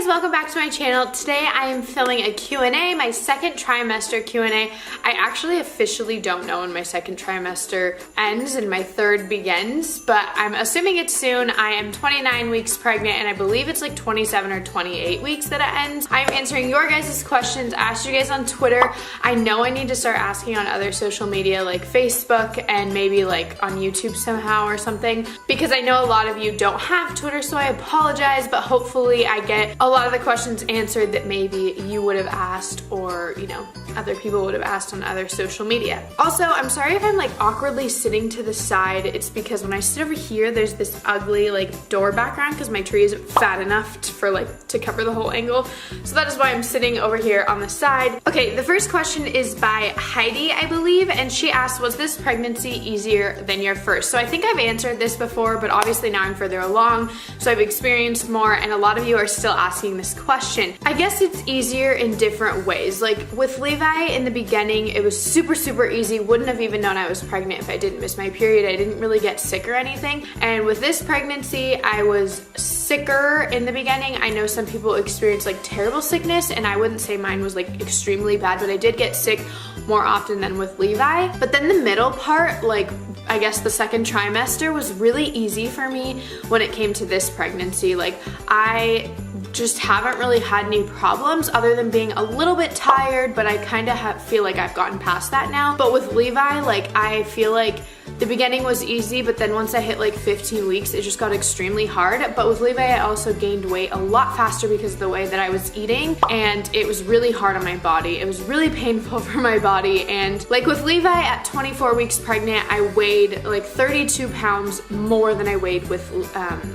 guys, welcome back to my channel. Today I am filming a Q&A, my second trimester Q&A. I actually officially don't know when my second trimester ends and my third begins, but I'm assuming it's soon. I am 29 weeks pregnant and I believe it's like 27 or 28 weeks that it ends. I'm answering your guys' questions. I asked you guys on Twitter. I know I need to start asking on other social media like Facebook and maybe like on YouTube somehow or something, because I know a lot of you don't have Twitter, so I apologize, but hopefully I get a lot of the questions answered that maybe you would have asked, or you know, other people would have asked on other social media. Also, I'm sorry if I'm like awkwardly sitting to the side. It's because when I sit over here, there's this ugly like door background because my tree isn't fat enough to cover the whole angle. So that is why I'm sitting over here on the side. Okay, the first question is by Heidi, I believe, and she asked, was this pregnancy easier than your first? So I think I've answered this before, but obviously now I'm further along, so I've experienced more, and a lot of you are still asking this question. I guess it's easier in different ways. Like with Levi in the beginning, it was super easy. Wouldn't have even known I was pregnant if I didn't miss my period. I didn't really get sick or anything. And with this pregnancy, I was sicker in the beginning. I know some people experience like terrible sickness, and I wouldn't say mine was like extremely bad, but I did get sick more often than with Levi. But then the middle part, like I guess the second trimester, was really easy for me when it came to this pregnancy. Like I just haven't really had any problems other than being a little bit tired, but I kind of feel like I've gotten past that now. But with Levi, like I feel like the beginning was easy, but then once I hit like 15 weeks, it just got extremely hard. But with Levi, I also gained weight a lot faster because of the way that I was eating, and it was really hard on my body. It was really painful for my body. And like with Levi at 24 weeks pregnant, I weighed like 32 pounds more than I weighed with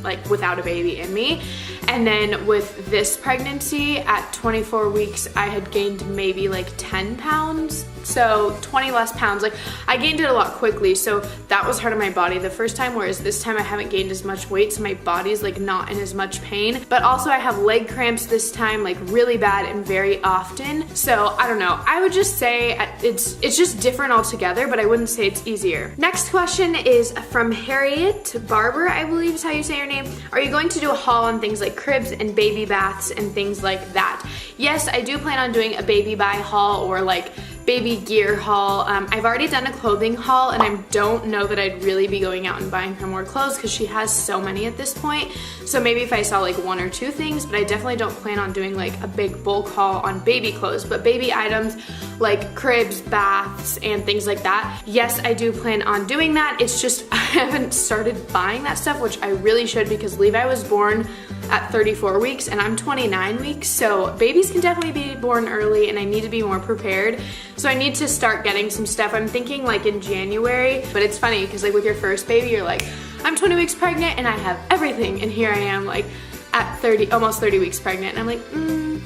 like without a baby in me. And then with this pregnancy at 24 weeks, I had gained maybe like 10 pounds. So 20 less pounds. Like I gained it a lot quickly, so that was hard on my body the first time, whereas this time I haven't gained as much weight, so my body's like not in as much pain. But also I have leg cramps this time, like really bad and very often. So I don't know, I would just say it's just different altogether, but I wouldn't say it's easier. Next question is from Harriet Barber, I believe is how you say your name. Are you going to do a haul on things like cribs and baby baths and things like that? Yes, I do plan on doing a baby buy haul or like baby gear haul. I've already done a clothing haul, and I don't know that I'd really be going out and buying her more clothes because she has so many at this point. So maybe if I saw like one or two things, but I definitely don't plan on doing like a big bulk haul on baby clothes. But baby items like cribs, baths, and things like that, yes, I do plan on doing that. It's just I haven't started buying that stuff, which I really should, because Levi was born at 34 weeks and I'm 29 weeks, so babies can definitely be born early and I need to be more prepared. So I need to start getting some stuff. I'm thinking like in January, but it's funny because like with your first baby, you're like, I'm 20 weeks pregnant and I have everything, and here I am like at 30, almost 30 weeks pregnant, and I'm like,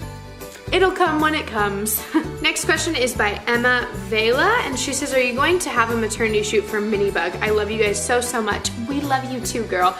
it'll come when it comes. Next question is by Emma Vela, and she says, are you going to have a maternity shoot for Minibug? I love you guys so much. We love you too, girl.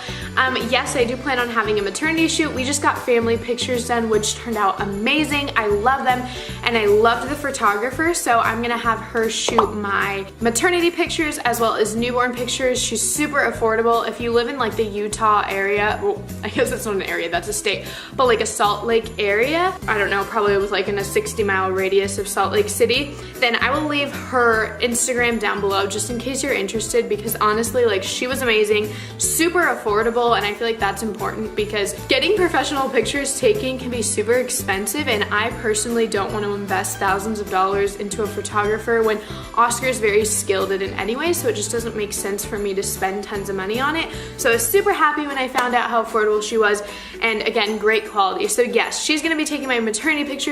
Yes, I do plan on having a maternity shoot. We just got family pictures done, which turned out amazing. I love them, and I loved the photographer, so I'm gonna have her shoot my maternity pictures as well as newborn pictures. She's super affordable. If you live in like the Utah area, well, I guess it's not an area, that's a state, but like a Salt Lake area, I don't know, probably was like in a 60-mile radius of Salt Lake City, then I will leave her Instagram down below just in case you're interested, because honestly, like she was amazing, super affordable, and I feel like that's important because getting professional pictures taken can be super expensive, and I personally don't want to invest thousands of dollars into a photographer when Oscar is very skilled at it anyway, so it just doesn't make sense for me to spend tons of money on it. So I was super happy when I found out how affordable she was, and again, great quality. So yes, she's gonna be taking my maternity pictures.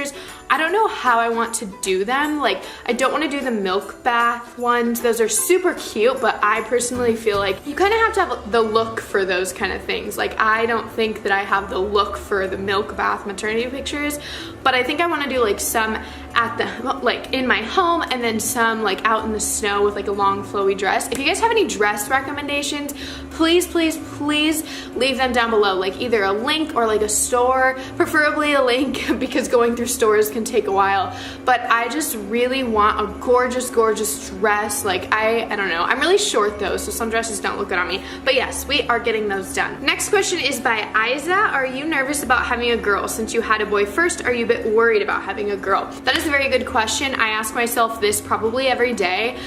I don't know how I want to do them. Like, I don't want to do the milk bath ones. Those are super cute, but I personally feel like you kind of have to have the look for those kind of things. Like, I don't think that I have the look for the milk bath maternity pictures, but I think I want to do like some at the, like in my home, and then some like out in the snow with like a long flowy dress. If you guys have any dress recommendations, please, please, please leave them down below, like either a link or like a store, preferably a link because going through stores can take a while. But I just really want a gorgeous, gorgeous dress. Like I don't know, I'm really short though, so some dresses don't look good on me. But yes, we are getting those done. Next question is by Isa. Are you nervous about having a girl? Since you had a boy first, are you a bit worried about having a girl? That is a very good question. I ask myself this probably every day.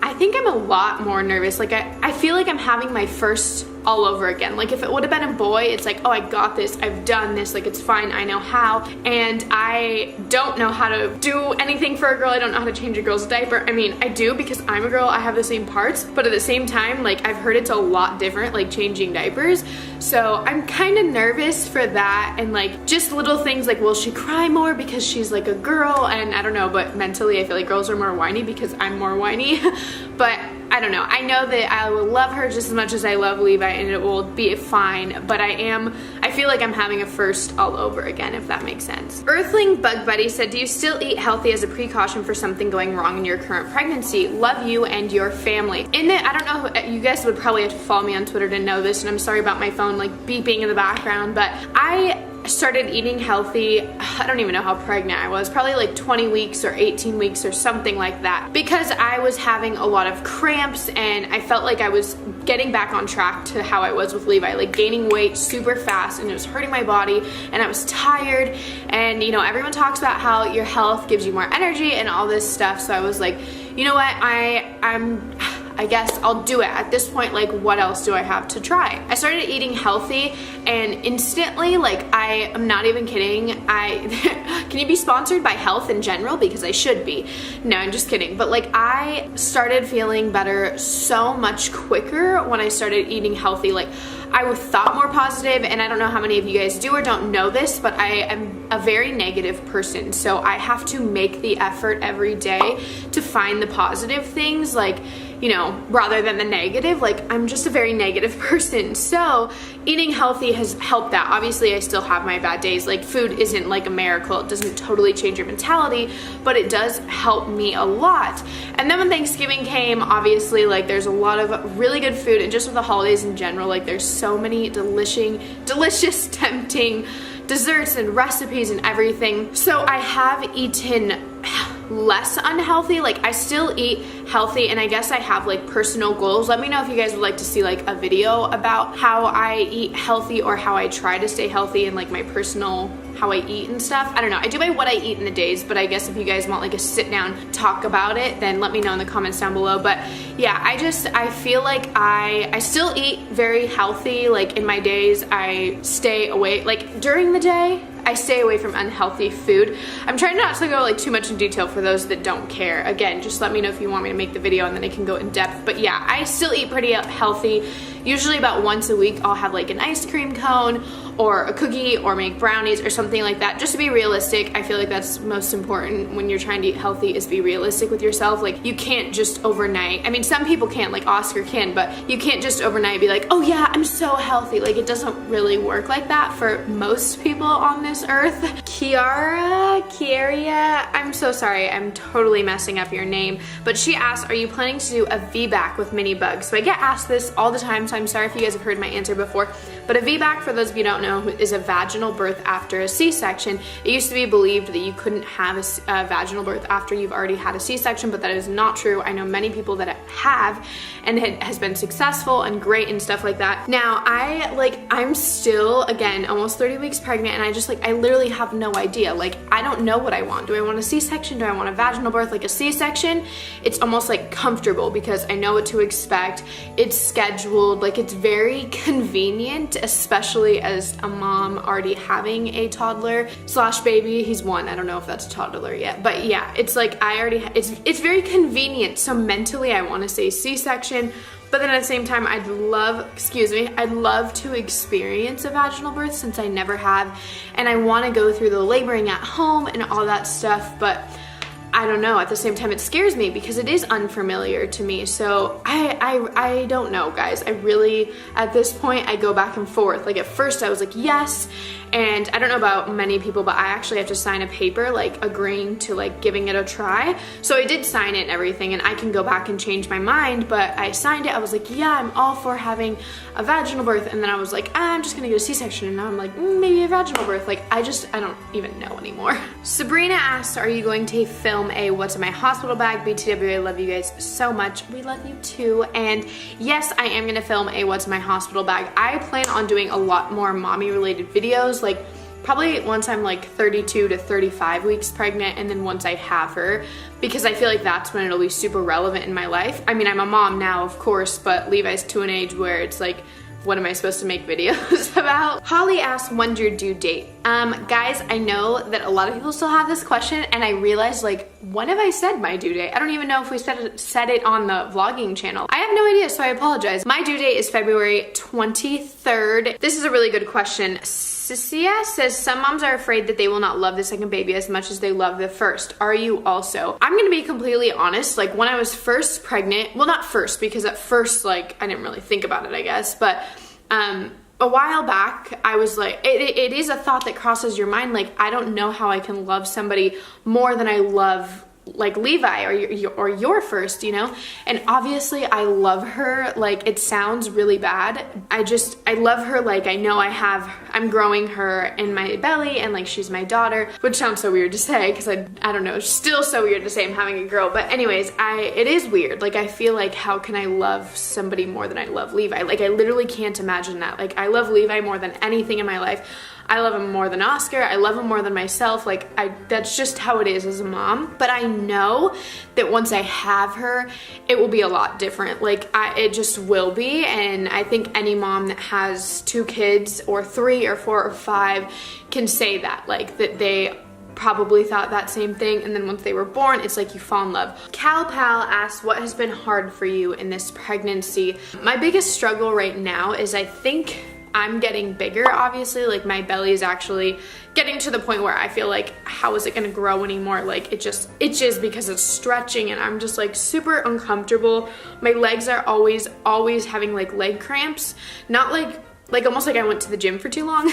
I think I'm a lot more nervous. Like I feel like I'm having my first all over again. Like if it would have been a boy, it's like, oh, I got this, I've done this, like it's fine, I know how. And I don't know how to do anything for a girl. I don't know how to change a girl's diaper. I mean, I do because I'm a girl, I have the same parts, but at the same time, like I've heard it's a lot different, like changing diapers. So I'm kind of nervous for that, and like just little things like, will she cry more because she's like a girl? And I don't know, but mentally I feel like girls are more whiny because I'm more whiny. But I don't know. I know that I will love her just as much as I love Levi, and it will be fine, but I feel like I'm having a first all over again, if that makes sense. Earthling Bug Buddy said, do you still eat healthy as a precaution for something going wrong in your current pregnancy? Love you and your family. I don't know, you guys would probably have to follow me on Twitter to know this, and I'm sorry about my phone like beeping in the background, but I started eating healthy, I don't even know how pregnant I was, probably like 20 weeks or 18 weeks or something like that, because I was having a lot of cramps and I felt like I was getting back on track to how I was with Levi, like gaining weight super fast, and it was hurting my body and I was tired. And you know, everyone talks about how your health gives you more energy and all this stuff, so I was like, you know what, I guess I'll do it. At this point, like what else do I have to try? I started eating healthy and instantly, like I am not even kidding, can you be sponsored by Health in General? Because I should be. No, I'm just kidding. But like I started feeling better so much quicker when I started eating healthy. Like I thought more positive, and I don't know how many of you guys do or don't know this, but I am a very negative person. So I have to make the effort every day to find the positive things, like, you know, rather than the negative. Like I'm just a very negative person. So eating healthy has helped that. Obviously I still have my bad days. Like food isn't like a miracle. It doesn't totally change your mentality, but it does help me a lot. And then when Thanksgiving came, obviously like there's a lot of really good food, and just with the holidays in general, like there's so many delicious, tempting desserts and recipes and everything. So I have eaten less unhealthy. Like I still eat healthy, and I guess I have like personal goals. Let me know if you guys would like to see like a video about how I eat healthy or how I try to stay healthy and like my personal how I eat and stuff. I don't know. I do my what I eat in the days, but I guess if you guys want like a sit down talk about it, then let me know in the comments down below. But yeah, I feel like I still eat very healthy. Like in my days, I stay away, like during the day, I stay away from unhealthy food. I'm trying not to go like too much in detail for those that don't care. Again, just let me know if you want me to make the video and then I can go in depth. But yeah, I still eat pretty healthy. Usually about once a week I'll have like an ice cream cone or a cookie or make brownies or something like that, just to be realistic. I feel like that's most important when you're trying to eat healthy, is be realistic with yourself. Like you can't just overnight, I mean some people can, like Oscar can, but you can't just overnight be like, oh yeah, I'm so healthy. Like it doesn't really work like that for most people on this earth. Kiaria, I'm so sorry, I'm totally messing up your name, but she asked, are you planning to do a VBAC with mini bugs? So I get asked this all the time, so I'm sorry if you guys have heard my answer before, but a VBAC, for those of you who don't know, is a vaginal birth after a C-section. It used to be believed that you couldn't have a vaginal birth after you've already had a C-section, but that is not true. I know many people that have, and it has been successful and great and stuff like that. Now I'm still, again, almost 30 weeks pregnant, and I literally have no idea. Like I don't know what I want. Do I want a C-section? Do I want a vaginal birth? Like a C-section, it's almost like comfortable because I know what to expect. It's scheduled, like it's very convenient, especially as a mom already having a toddler / baby. He's 1. I don't know if that's a toddler yet, but yeah, it's like it's very convenient. So mentally I want to say C-section, but then at the same time I'd love to experience a vaginal birth since I never have, and I want to go through the laboring at home and all that stuff. But I don't know, at the same time it scares me because it is unfamiliar to me. So I don't know, guys. I really, at this point, I go back and forth. Like at first I was like, yes. And I don't know about many people, but I actually have to sign a paper like agreeing to like giving it a try. So I did sign it and everything, and I can go back and change my mind, but I signed it. I was like, yeah, I'm all for having a vaginal birth. And then I was like, I'm just gonna get a C-section. And now I'm like, maybe a vaginal birth. Like I don't even know anymore. Sabrina asks, are you going to film a what's in my hospital bag? BTW, I love you guys so much. We love you too. And yes, I am gonna film a what's in my hospital bag. I plan on doing a lot more mommy related videos, like probably once I'm like 32 to 35 weeks pregnant, and then once I have her, because I feel like that's when it'll be super relevant in my life. I mean, I'm a mom now, of course, but Levi's to an age where it's like, what am I supposed to make videos about? Holly asks, when's your due date? Guys, I know that a lot of people still have this question, and I realized, like, when have I said my due date? I don't even know if we said it on the vlogging channel. I have no idea, so I apologize. My due date is February 23rd. This is a really good question. Cecilia says, some moms are afraid that they will not love the second baby as much as they love the first. Are you also? I'm gonna be completely honest. Like when I was first pregnant, well, not first, because at first, like, I didn't really think about it, I guess, but a while back, I was like, it is a thought that crosses your mind. Like, I don't know how I can love somebody more than I love like Levi or your first, you know? And obviously I love her. Like, it sounds really bad. I love her. Like, I know I'm growing her in my belly, and like she's my daughter, which sounds so weird to say because I don't know, it's still so weird to say I'm having a girl. But anyways, it is weird. Like, I feel like, how can I love somebody more than I love Levi? Like, I literally can't imagine that. Like, I love Levi more than anything in my life. I love him more than Oscar. I love him more than myself. Like, that's just how it is as a mom. But I know that once I have her, it will be a lot different. Like, it just will be. And I think any mom that has 2 kids or 3 or 4 or 5 can say that, like, that they probably thought that same thing, and then once they were born, it's like you fall in love. Cal Pal asks, what has been hard for you in this pregnancy? My biggest struggle right now is, I think I'm getting bigger, obviously. Like, my belly is actually getting to the point where I feel like, how is it gonna grow anymore? Like, it just itches because it's stretching, and I'm just like super uncomfortable. My legs are always having like leg cramps. Not like almost like I went to the gym for too long,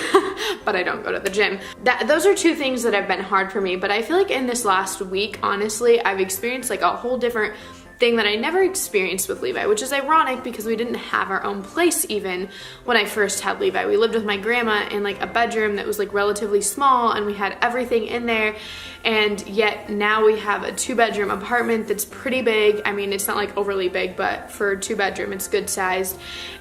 but I don't go to the gym. Those are 2 things that have been hard for me. But I feel like in this last week, honestly, I've experienced like a whole different thing that I never experienced with Levi, which is ironic because we didn't have our own place even when I first had Levi. We lived with my grandma in like a bedroom that was like relatively small, and we had everything in there, and yet now we have a 2-bedroom apartment that's pretty big. I mean, it's not like overly big, but for a 2-bedroom, it's good sized.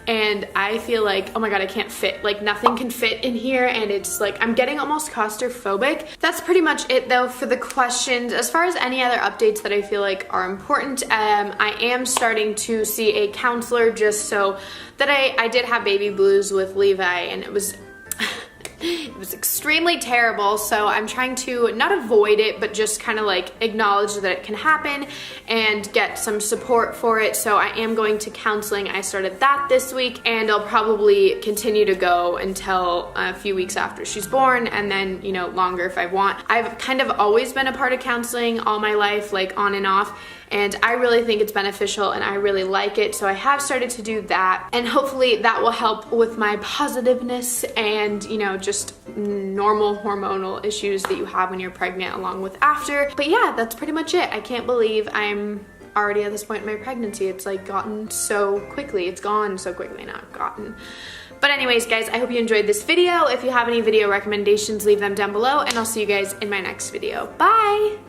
And I feel like, oh my god, I can't fit. Like, nothing can fit in here, and it's like I'm getting almost claustrophobic. That's pretty much it though for the questions. As far as any other updates that I feel like are important, I am starting to see a counselor just so that I did have baby blues with Levi, and it was it was extremely terrible. So I'm trying to not avoid it, but just kind of like acknowledge that it can happen and get some support for it. So I am going to counseling. I started that this week, and I'll probably continue to go until a few weeks after she's born, and then, you know, longer if I want. I've kind of always been a part of counseling all my life, like on and off. And I really think it's beneficial, and I really like it. So I have started to do that, and hopefully that will help with my positiveness and, you know, just normal hormonal issues that you have when you're pregnant along with after. But yeah, that's pretty much it. I can't believe I'm already at this point in my pregnancy. It's like gotten so quickly. It's gone so quickly, not gotten. But anyways, guys, I hope you enjoyed this video. If you have any video recommendations, leave them down below, and I'll see you guys in my next video. Bye!